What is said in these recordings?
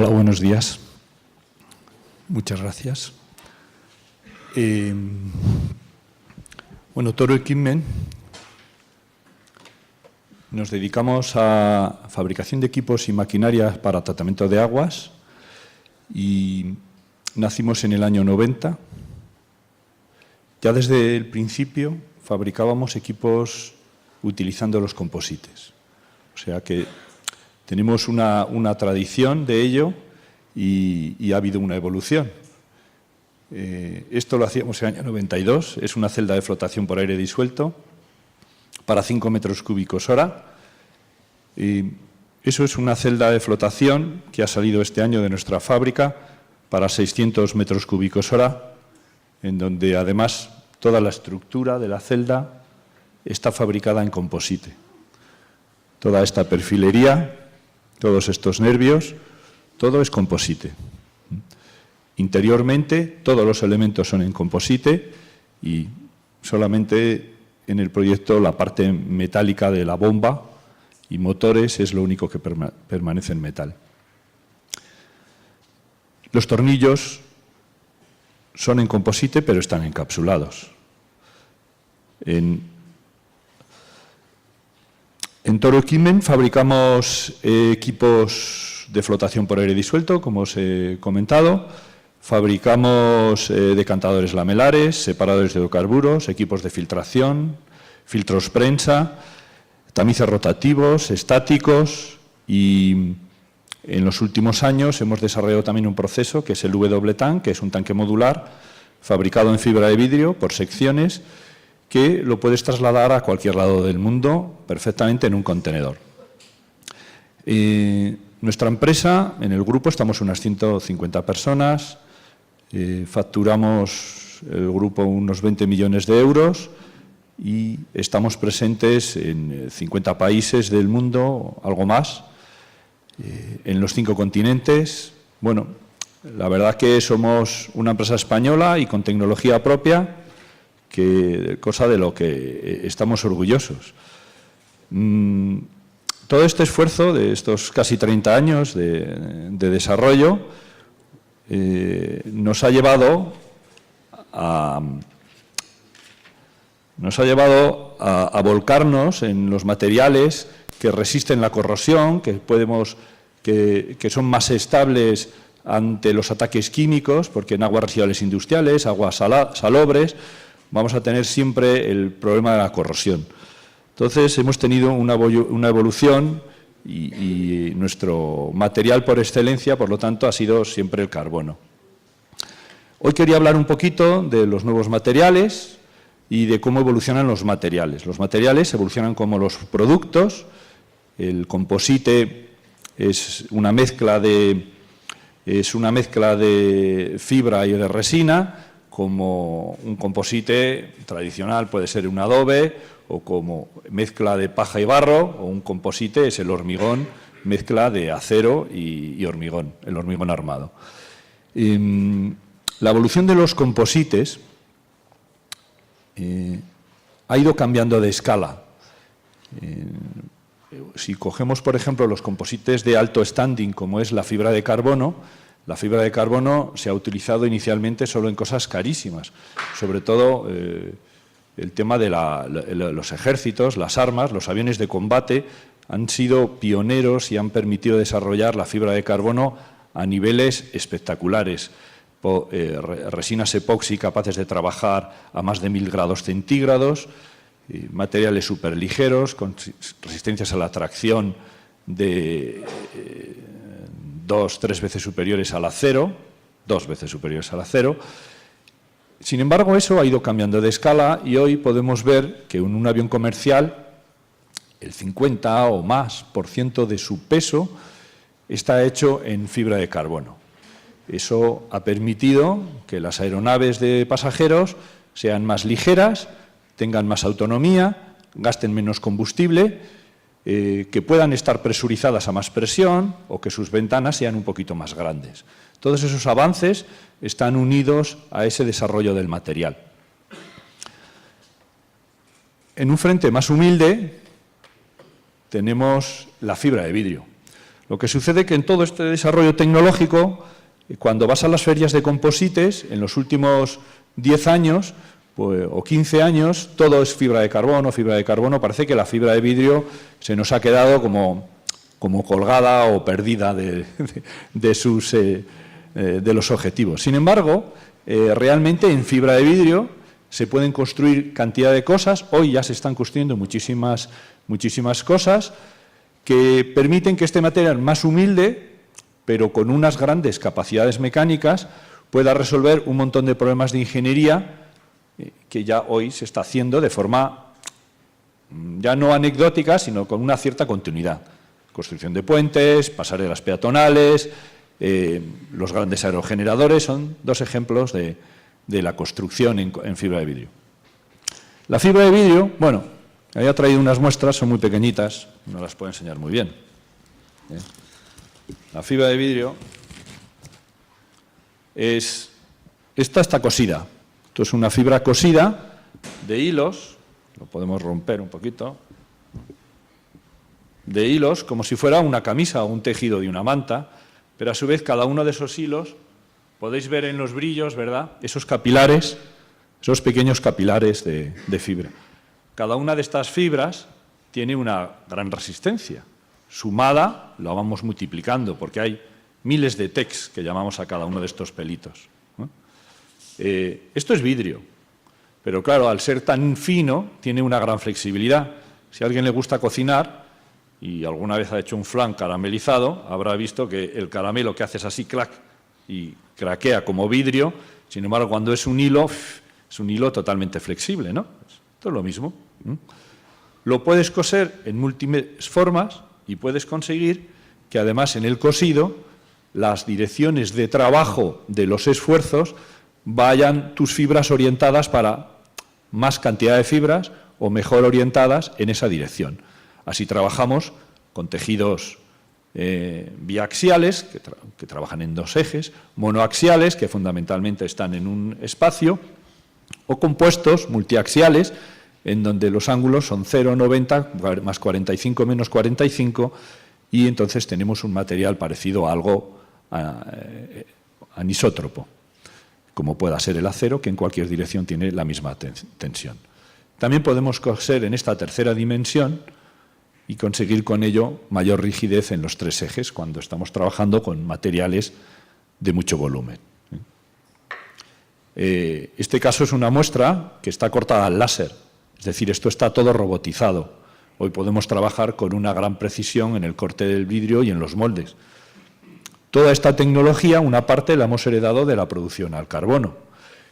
Hola, buenos días. Muchas gracias. Bueno, Toro Equipment nos dedicamos a fabricación de equipos y maquinarias para tratamiento de aguas y nacimos en el año 90. Ya desde el principio fabricábamos equipos utilizando los composites. O sea que tenemos una tradición de ello y ha habido una evolución. Esto lo hacíamos en el año 92, es una celda de flotación por aire disuelto para 5 metros cúbicos hora. Eso es una celda de flotación que ha salido este año de nuestra fábrica para 600 metros cúbicos hora, en donde además toda la estructura de la celda está fabricada en composite. Toda esta perfilería, todos estos nervios, todo es composite. Interiormente, todos los elementos son en composite y solamente en el proyecto la parte metálica de la bomba y motores es lo único que permanece en metal. Los tornillos son en composite, pero están encapsulados. En Toro Equipment fabricamos equipos de flotación por aire disuelto, como os he comentado. Fabricamos decantadores lamelares, separadores de hidrocarburos, equipos de filtración, filtros prensa, tamices rotativos, estáticos y en los últimos años hemos desarrollado también un proceso que es el W-Tank, que es un tanque modular fabricado en fibra de vidrio por secciones que lo puedes trasladar a cualquier lado del mundo perfectamente en un contenedor. Nuestra empresa, en el grupo, estamos unas 150 personas, facturamos el grupo unos 20 millones de euros y estamos presentes en 50 países del mundo, algo más, en los 5 continentes. Bueno, la verdad que somos una empresa española y con tecnología propia, cosa de lo que estamos orgullosos. Todo este esfuerzo de estos casi 30 años de desarrollo nos ha llevado a volcarnos en los materiales que resisten la corrosión, que son más estables ante los ataques químicos, porque en aguas residuales industriales, aguas salobres, vamos a tener siempre el problema de la corrosión. Entonces, hemos tenido una evolución y nuestro material por excelencia, por lo tanto, ha sido siempre el carbono. Hoy quería hablar un poquito de los nuevos materiales y de cómo evolucionan los materiales. Los materiales evolucionan como los productos. El composite es una mezcla de fibra y de resina, como un composite tradicional puede ser un adobe, o como mezcla de paja y barro, o un composite es el hormigón, mezcla de acero y hormigón, el hormigón armado. La evolución de los composites ha ido cambiando de escala. Si cogemos, por ejemplo, los composites de alto standing, como es la fibra de carbono se ha utilizado inicialmente solo en cosas carísimas, sobre todo el tema de los ejércitos, las armas, los aviones de combate han sido pioneros y han permitido desarrollar la fibra de carbono a niveles espectaculares. Resinas epoxi capaces de trabajar a más de 1000 grados centígrados, materiales superligeros con resistencias a la tracción de 2-3 veces superiores al acero, 2 veces superiores al acero. Sin embargo, eso ha ido cambiando de escala y hoy podemos ver que en un avión comercial el 50 o más % de su peso está hecho en fibra de carbono. Eso ha permitido que las aeronaves de pasajeros sean más ligeras, tengan más autonomía, gasten menos combustible, que puedan estar presurizadas a más presión o que sus ventanas sean un poquito más grandes. Todos esos avances están unidos a ese desarrollo del material. En un frente más humilde tenemos la fibra de vidrio. Lo que sucede es que en todo este desarrollo tecnológico, cuando vas a las ferias de composites, en los últimos 10 años pues, o 15 años, todo es fibra de carbono. Parece que la fibra de vidrio se nos ha quedado como colgada o perdida de los objetivos. Sin embargo, realmente en fibra de vidrio se pueden construir cantidad de cosas. Hoy ya se están construyendo muchísimas cosas que permiten que este material más humilde, pero con unas grandes capacidades mecánicas, pueda resolver un montón de problemas de ingeniería que ya hoy se está haciendo de forma ya no anecdótica, sino con una cierta continuidad. Construcción de puentes, pasarelas peatonales, los grandes aerogeneradores son dos ejemplos de la construcción en fibra de vidrio. La fibra de vidrio, bueno, había traído unas muestras, son muy pequeñitas, no las puedo enseñar muy bien. La fibra de vidrio está cosida. Esto es una fibra cosida de hilos, lo podemos romper un poquito, de hilos como si fuera una camisa o un tejido de una manta, pero a su vez cada uno de esos hilos, podéis ver en los brillos, ¿verdad?, esos capilares, esos pequeños capilares de fibra. Cada una de estas fibras tiene una gran resistencia. Sumada, lo vamos multiplicando, porque hay miles de tecs que llamamos a cada uno de estos pelitos, ¿no? Esto es vidrio, pero claro, al ser tan fino, tiene una gran flexibilidad. Si a alguien le gusta cocinar y alguna vez ha hecho un flan caramelizado, habrá visto que el caramelo que haces así, clac, y craquea como vidrio. Sin embargo, cuando es un hilo totalmente flexible, ¿no? Esto es lo mismo. Lo puedes coser en múltiples formas y puedes conseguir que además en el cosido las direcciones de trabajo de los esfuerzos vayan tus fibras orientadas para más cantidad de fibras o mejor orientadas en esa dirección. Así trabajamos con tejidos biaxiales, que trabajan en dos ejes, monoaxiales, que fundamentalmente están en un espacio, o compuestos multiaxiales, en donde los ángulos son 0, 90, más 45, menos 45, y entonces tenemos un material parecido a algo anisótropo, como pueda ser el acero, que en cualquier dirección tiene la misma tensión. También podemos coser en esta tercera dimensión y conseguir con ello mayor rigidez en los tres ejes cuando estamos trabajando con materiales de mucho volumen. Este caso es una muestra que está cortada al láser, es decir, esto está todo robotizado. Hoy podemos trabajar con una gran precisión en el corte del vidrio y en los moldes. Toda esta tecnología, una parte la hemos heredado de la producción al carbono.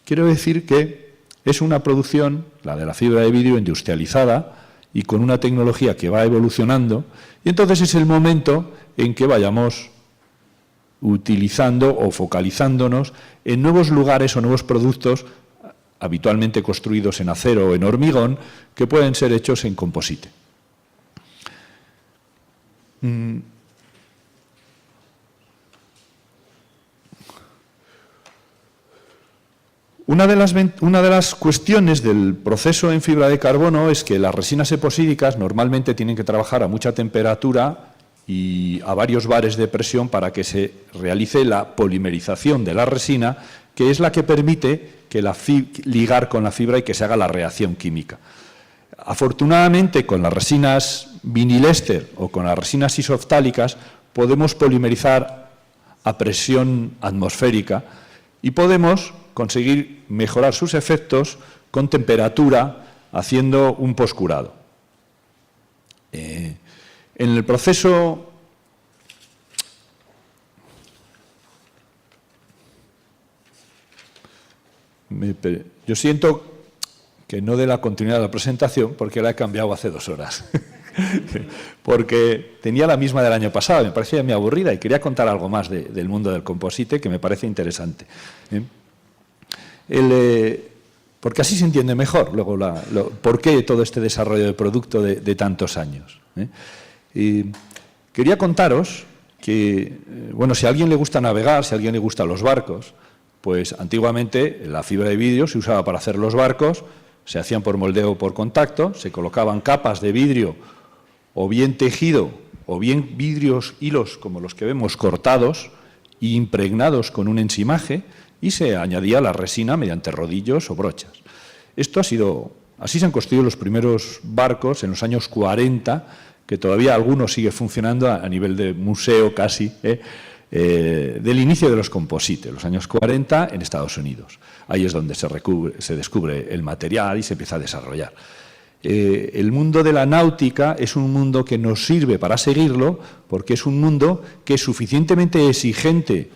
Quiero decir que es una producción, la de la fibra de vidrio, industrializada y con una tecnología que va evolucionando, y entonces es el momento en que vayamos utilizando o focalizándonos en nuevos lugares o nuevos productos habitualmente construidos en acero o en hormigón, que pueden ser hechos en composite. Una de las cuestiones del proceso en fibra de carbono es que las resinas eposídicas normalmente tienen que trabajar a mucha temperatura y a varios bares de presión para que se realice la polimerización de la resina, que es la que permite que ligar con la fibra y que se haga la reacción química. Afortunadamente, con las resinas vinilester o con las resinas isoftálicas podemos polimerizar a presión atmosférica y podemos conseguir mejorar sus efectos con temperatura, haciendo un postcurado. En el proceso yo siento que no dé la continuidad de la presentación porque la he cambiado hace 2 horas. Porque tenía la misma del año pasado, me parecía muy aburrida y quería contar algo más del mundo del composite que me parece interesante. Porque así se entiende mejor luego por qué todo este desarrollo de producto de tantos años. Quería contaros que, bueno, si a alguien le gusta navegar, si a alguien le gustan los barcos, pues antiguamente la fibra de vidrio se usaba para hacer los barcos, se hacían por moldeo o por contacto, se colocaban capas de vidrio o bien tejido o bien vidrios, hilos como los que vemos cortados e impregnados con un ensimaje, y se añadía la resina mediante rodillos o brochas. Así se han construido los primeros barcos en los años 40, que todavía algunos sigue funcionando a nivel de museo casi, del inicio de los composites, los años 40 en Estados Unidos. Ahí es donde se descubre el material y se empieza a desarrollar. El mundo de la náutica es un mundo que nos sirve para seguirlo, porque es un mundo que es suficientemente exigente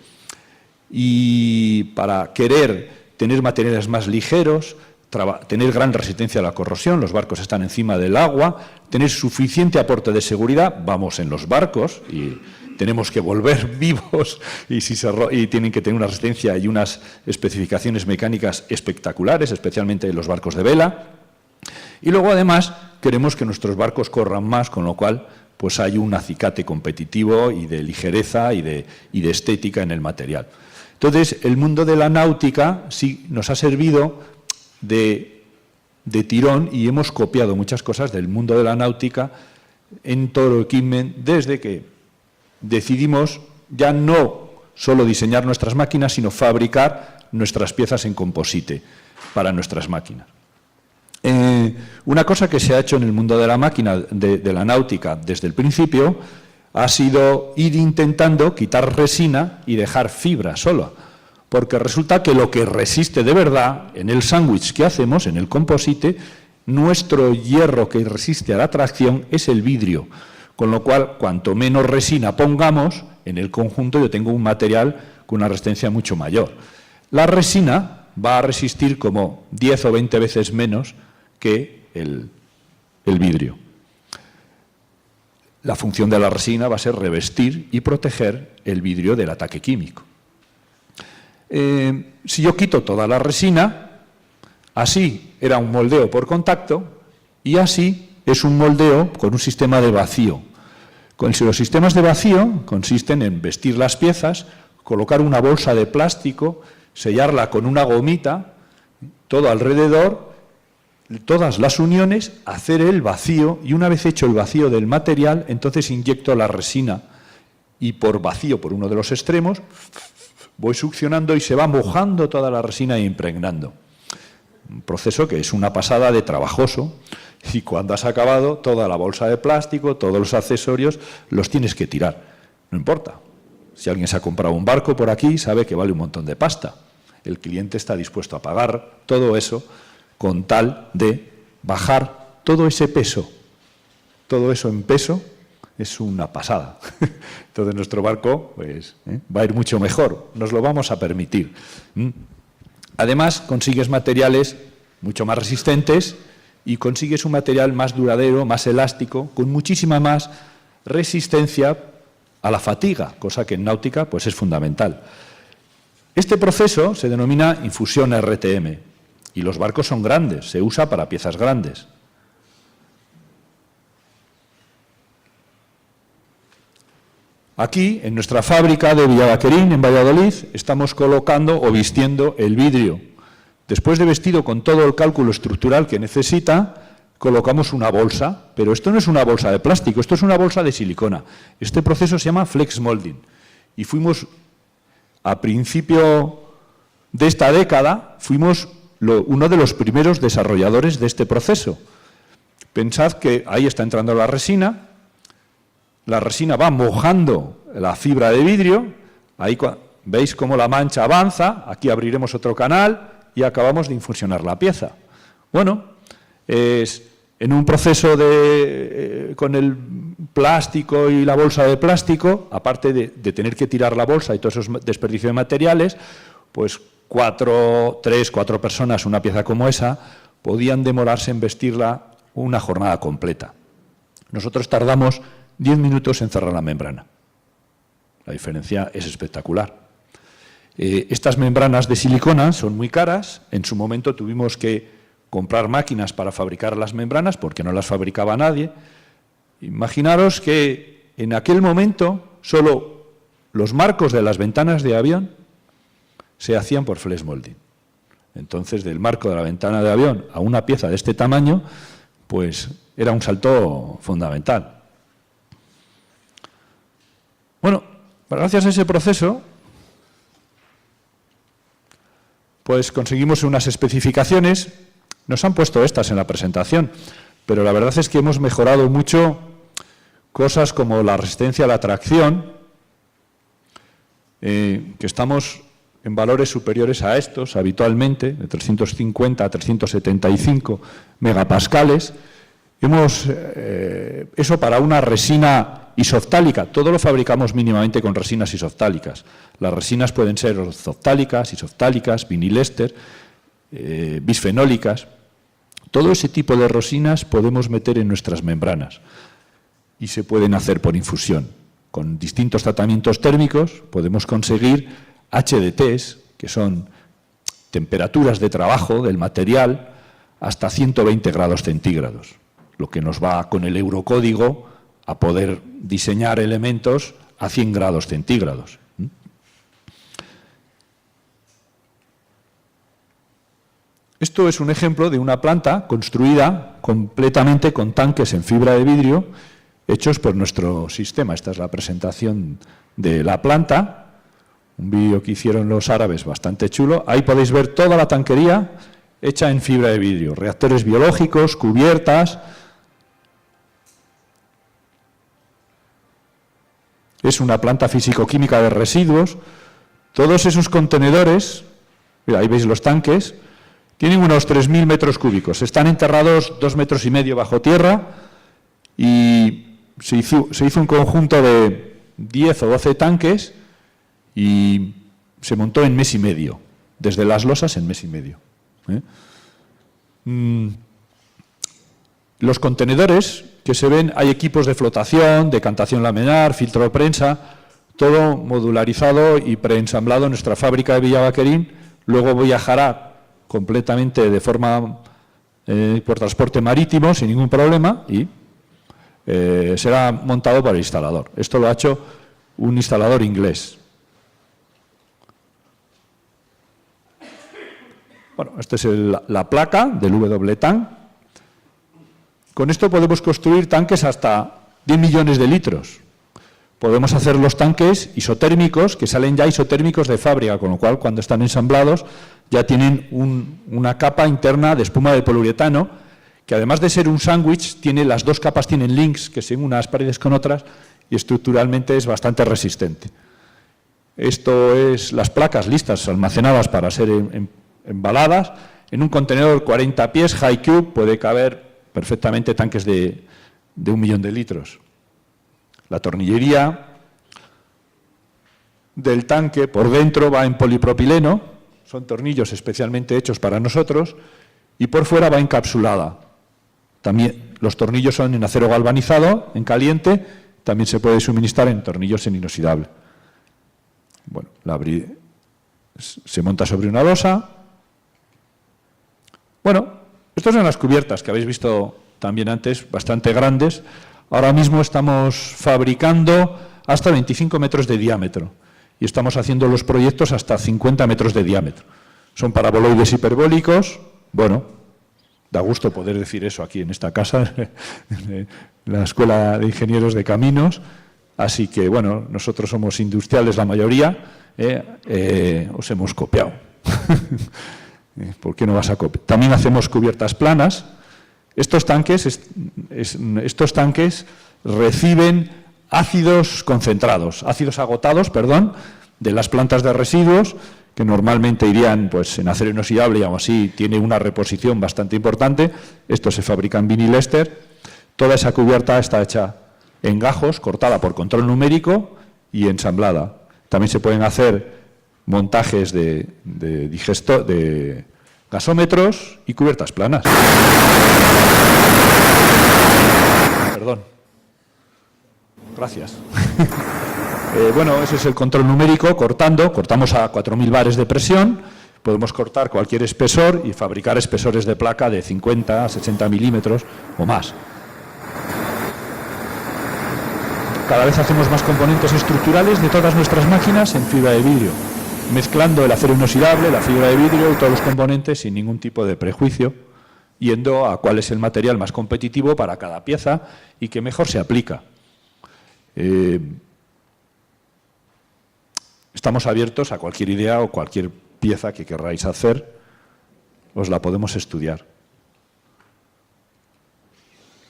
y para querer tener materiales más ligeros, tener gran resistencia a la corrosión, los barcos están encima del agua, tener suficiente aporte de seguridad, vamos en los barcos y tenemos que volver vivos y tienen que tener una resistencia y unas especificaciones mecánicas espectaculares, especialmente en los barcos de vela. Y luego, además, queremos que nuestros barcos corran más, con lo cual pues hay un acicate competitivo y de ligereza y de estética en el material. Entonces, el mundo de la náutica sí nos ha servido de tirón y hemos copiado muchas cosas del mundo de la náutica en todo el equipment desde que decidimos ya no solo diseñar nuestras máquinas, sino fabricar nuestras piezas en composite para nuestras máquinas. Una cosa que se ha hecho en el mundo de la máquina, de la náutica, desde el principio, ha sido ir intentando quitar resina y dejar fibra solo, porque resulta que lo que resiste de verdad en el sándwich que hacemos, en el composite, nuestro hierro que resiste a la tracción es el vidrio, con lo cual, cuanto menos resina pongamos, en el conjunto yo tengo un material con una resistencia mucho mayor. La resina va a resistir como 10 o 20 veces menos que el vidrio. La función de la resina va a ser revestir y proteger el vidrio del ataque químico. Si yo quito toda la resina, así era un moldeo por contacto y así es un moldeo con un sistema de vacío. Los sistemas de vacío consisten en vestir las piezas, colocar una bolsa de plástico, sellarla con una gomita, todo alrededor, todas las uniones, hacer el vacío y una vez hecho el vacío del material, entonces inyecto la resina y por vacío, por uno de los extremos, voy succionando y se va mojando toda la resina e impregnando. Un proceso que es una pasada de trabajoso y cuando has acabado, toda la bolsa de plástico, todos los accesorios, los tienes que tirar. No importa. Si alguien se ha comprado un barco por aquí, sabe que vale un montón de pasta. El cliente está dispuesto a pagar todo eso con tal de bajar todo ese peso. Todo eso en peso es una pasada. Entonces nuestro barco pues, va a ir mucho mejor, nos lo vamos a permitir. Además, consigues materiales mucho más resistentes y consigues un material más duradero, más elástico, con muchísima más resistencia a la fatiga, cosa que en náutica pues, es fundamental. Este proceso se denomina infusión RTM y los barcos son grandes, se usa para piezas grandes. Aquí, en nuestra fábrica de Villavaquerín, en Valladolid, estamos colocando o vistiendo el vidrio. Después de vestido con todo el cálculo estructural que necesita, colocamos una bolsa, pero esto no es una bolsa de plástico, esto es una bolsa de silicona. Este proceso se llama flex molding. Y fuimos, a principio de esta década, fuimos uno de los primeros desarrolladores de este proceso. Pensad que ahí está entrando la resina va mojando la fibra de vidrio, ahí veis cómo la mancha avanza, aquí abriremos otro canal y acabamos de infusionar la pieza. Bueno, en un proceso con el plástico y la bolsa de plástico, aparte de tener que tirar la bolsa y todos esos desperdicios de materiales, pues 3, 4 personas, una pieza como esa, podían demorarse en vestirla una jornada completa. Nosotros tardamos 10 minutos en cerrar la membrana. La diferencia es espectacular. Estas membranas de silicona son muy caras. En su momento tuvimos que comprar máquinas para fabricar las membranas porque no las fabricaba nadie. Imaginaros que en aquel momento solo los marcos de las ventanas de avión se hacían por flex molding. Entonces, del marco de la ventana de avión a una pieza de este tamaño, pues era un salto fundamental. Gracias a ese proceso, pues conseguimos unas especificaciones. Nos han puesto estas en la presentación, pero la verdad es que hemos mejorado mucho cosas como la resistencia a la tracción, que estamos en valores superiores a estos habitualmente, de 350 a 375 megapascales. Eso para una resina isoftálica. Todo lo fabricamos mínimamente con resinas isoftálicas. Las resinas pueden ser ortoftálicas, isoftálicas, vinilester, bisfenólicas. Todo ese tipo de resinas podemos meter en nuestras membranas y se pueden hacer por infusión. Con distintos tratamientos térmicos podemos conseguir HDTs, que son temperaturas de trabajo del material, hasta 120 grados centígrados, lo que nos va con el eurocódigo a poder diseñar elementos a 100 grados centígrados. Esto es un ejemplo de una planta construida completamente con tanques en fibra de vidrio hechos por nuestro sistema. Esta es la presentación de la planta, un vídeo que hicieron los árabes bastante chulo. Ahí podéis ver toda la tanquería hecha en fibra de vidrio, reactores biológicos, cubiertas. Es una planta físico-química de residuos. Todos esos contenedores, mira, ahí veis los tanques, tienen unos 3.000 metros cúbicos. Están enterrados 2,5 metros bajo tierra y se hizo un conjunto de 10 o 12 tanques y se montó en mes y medio, desde las losas en mes y medio. Los contenedores que se ven, hay equipos de flotación, decantación laminar, filtro de prensa, todo modularizado y preensamblado en nuestra fábrica de Villavaquerín. Luego viajará completamente de forma por transporte marítimo sin ningún problema y será montado por el instalador. Esto lo ha hecho un instalador inglés. Bueno, esta es la placa del W-tank. Con esto podemos construir tanques hasta 10 millones de litros. Podemos hacer los tanques isotérmicos, que salen ya isotérmicos de fábrica, con lo cual cuando están ensamblados ya tienen una capa interna de espuma de poliuretano, que además de ser un sándwich, las dos capas tienen links que se unen unas paredes con otras y estructuralmente es bastante resistente. Esto es las placas listas, almacenadas para ser embaladas. En un contenedor 40 pies, high cube, puede caber perfectamente tanques de 1 millón de litros. La tornillería del tanque por dentro va en polipropileno, son tornillos especialmente hechos para nosotros, y por fuera va encapsulada. También los tornillos son en acero galvanizado, en caliente, también se puede suministrar en tornillos en inoxidable. Bueno, se monta sobre una losa. Bueno, estas son las cubiertas que habéis visto también antes, bastante grandes. Ahora mismo estamos fabricando hasta 25 metros de diámetro y estamos haciendo los proyectos hasta 50 metros de diámetro. Son paraboloides hiperbólicos. Bueno, da gusto poder decir eso aquí en esta casa, en la Escuela de Ingenieros de Caminos. Así que, bueno, nosotros somos industriales la mayoría, os hemos copiado. ¿Por qué no vas a copiar? También hacemos cubiertas planas. Estos tanques reciben ácidos concentrados, ácidos agotados, perdón, de las plantas de residuos, que normalmente irían pues, en acero inoxidable y aún así tiene una reposición bastante importante. Esto se fabrica en vinilester. Toda esa cubierta está hecha en gajos, cortada por control numérico y ensamblada. También se pueden hacer montajes de gasómetros y cubiertas planas. Perdón. Gracias. Bueno, ese es el control numérico, cortamos a 4.000 bares de presión, podemos cortar cualquier espesor y fabricar espesores de placa de 50 a 60 milímetros o más. Cada vez hacemos más componentes estructurales de todas nuestras máquinas en fibra de vidrio, mezclando el acero inoxidable, la fibra de vidrio y todos los componentes sin ningún tipo de prejuicio, yendo a cuál es el material más competitivo para cada pieza y que mejor se aplica. Estamos abiertos a cualquier idea o cualquier pieza que querráis hacer, os la podemos estudiar.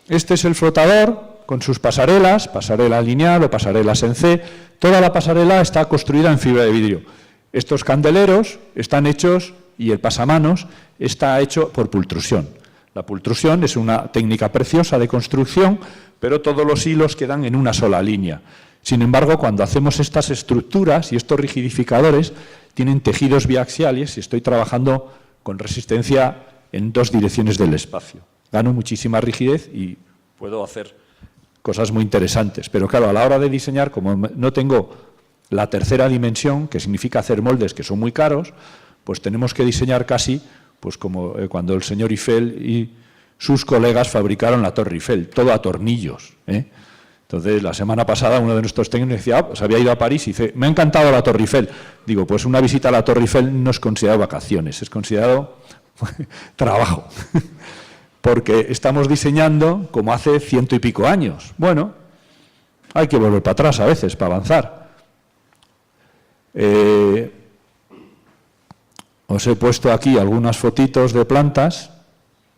Este es el flotador con sus pasarelas, pasarela lineal o pasarelas en C. Toda la pasarela está construida en fibra de vidrio. Estos candeleros están hechos, y el pasamanos está hecho por pultrusión. La pultrusión es una técnica preciosa de construcción, pero todos los hilos quedan en una sola línea. Sin embargo, cuando hacemos estas estructuras y estos rigidificadores, tienen tejidos biaxiales y estoy trabajando con resistencia en dos direcciones del espacio. Gano muchísima rigidez y puedo hacer cosas muy interesantes. Pero claro, a la hora de diseñar, como no tengo la tercera dimensión, que significa hacer moldes que son muy caros, pues tenemos que diseñar casi pues como cuando el señor Eiffel y sus colegas fabricaron la Torre Eiffel, todo a tornillos. Entonces, la semana pasada uno de nuestros técnicos decía, pues había ido a París y dice, me ha encantado la Torre Eiffel. Digo, pues una visita a la Torre Eiffel no es considerado vacaciones, es considerado trabajo. Porque estamos diseñando como hace 100 y pico años. Bueno, hay que volver para atrás a veces para avanzar. Os he puesto aquí algunas fotitos de plantas,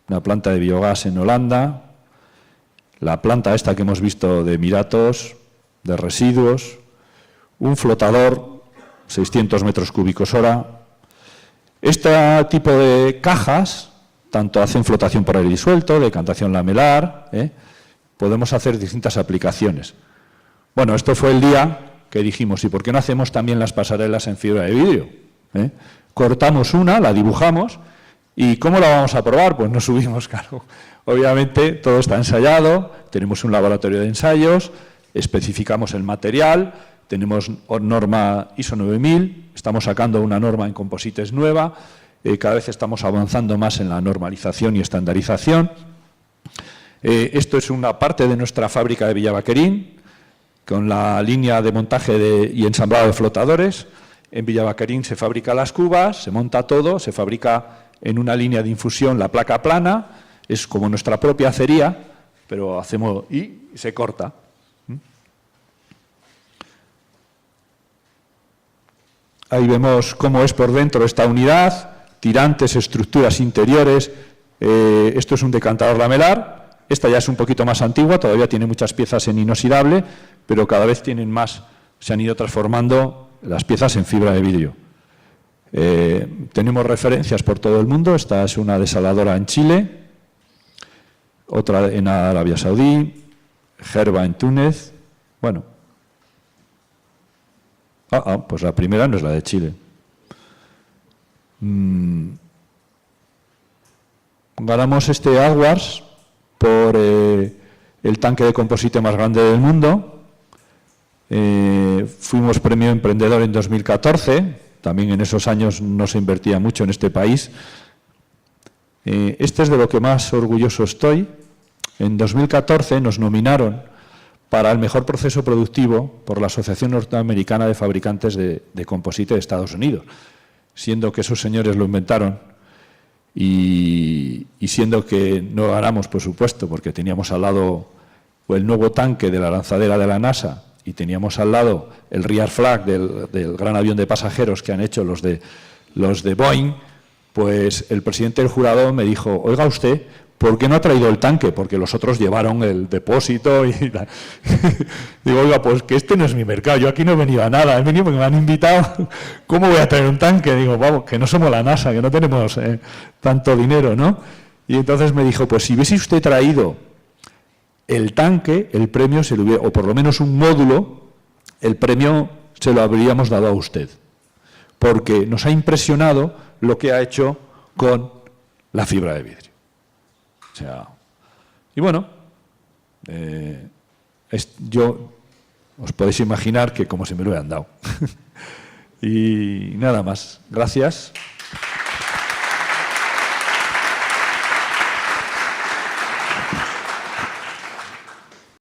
una planta de biogás en Holanda, la planta esta que hemos visto de Miratos, de residuos, un flotador, 600 metros cúbicos hora. Este tipo de cajas, tanto hacen flotación por aire disuelto, decantación lamelar, podemos hacer distintas aplicaciones. Bueno, esto fue el día que dijimos, ¿y por qué no hacemos también las pasarelas en fibra de vidrio? Cortamos una, la dibujamos, ¿y cómo la vamos a probar? Pues nos subimos, claro. Obviamente todo está ensayado, tenemos un laboratorio de ensayos, especificamos el material, tenemos norma ISO 9000, estamos sacando una norma en composites nueva, cada vez estamos avanzando más en la normalización y estandarización. Esto es una parte de nuestra fábrica de Villavaquerín, con la línea de montaje y ensamblado de flotadores. En Villavaquerín se fabrican las cubas, se monta todo, se fabrica en una línea de infusión la placa plana, es como nuestra propia acería, pero hacemos y se corta. Ahí vemos cómo es por dentro esta unidad, tirantes, estructuras interiores. Esto es un decantador lamelar, esta ya es un poquito más antigua, todavía tiene muchas piezas en inoxidable, pero cada vez tienen más, se han ido transformando las piezas en fibra de vidrio. Tenemos referencias por todo el mundo, esta es una desaladora en Chile, otra en Arabia Saudí, Gerba en Túnez, bueno. Pues la primera no es la de Chile. Ganamos este Awards por el tanque de composite más grande del mundo. Fuimos premio emprendedor en 2014, también en esos años no se invertía mucho en este país. Este es de lo que más orgulloso estoy. En 2014 nos nominaron para el mejor proceso productivo por la Asociación Norteamericana de Fabricantes de Composite de Estados Unidos, siendo que esos señores lo inventaron y siendo que no ganamos, por supuesto, porque teníamos al lado el nuevo tanque de la lanzadera de la NASA y teníamos al lado el rear flag del gran avión de pasajeros que han hecho los de Boeing, pues el presidente del jurado me dijo, oiga usted, ¿por qué no ha traído el tanque? Porque los otros llevaron el depósito y digo, oiga, pues que este no es mi mercado, yo aquí no he venido a nada, he venido porque me han invitado, ¿cómo voy a traer un tanque? Digo, vamos, que no somos la NASA, que no tenemos tanto dinero, ¿no? Y entonces me dijo, pues si hubiese usted traído el tanque, el premio se lo hubiera, o por lo menos un módulo, el premio se lo habríamos dado a usted, porque nos ha impresionado lo que ha hecho con la fibra de vidrio. O sea, y bueno, yo os podéis imaginar que como si me lo hubieran dado. Y nada más. Gracias.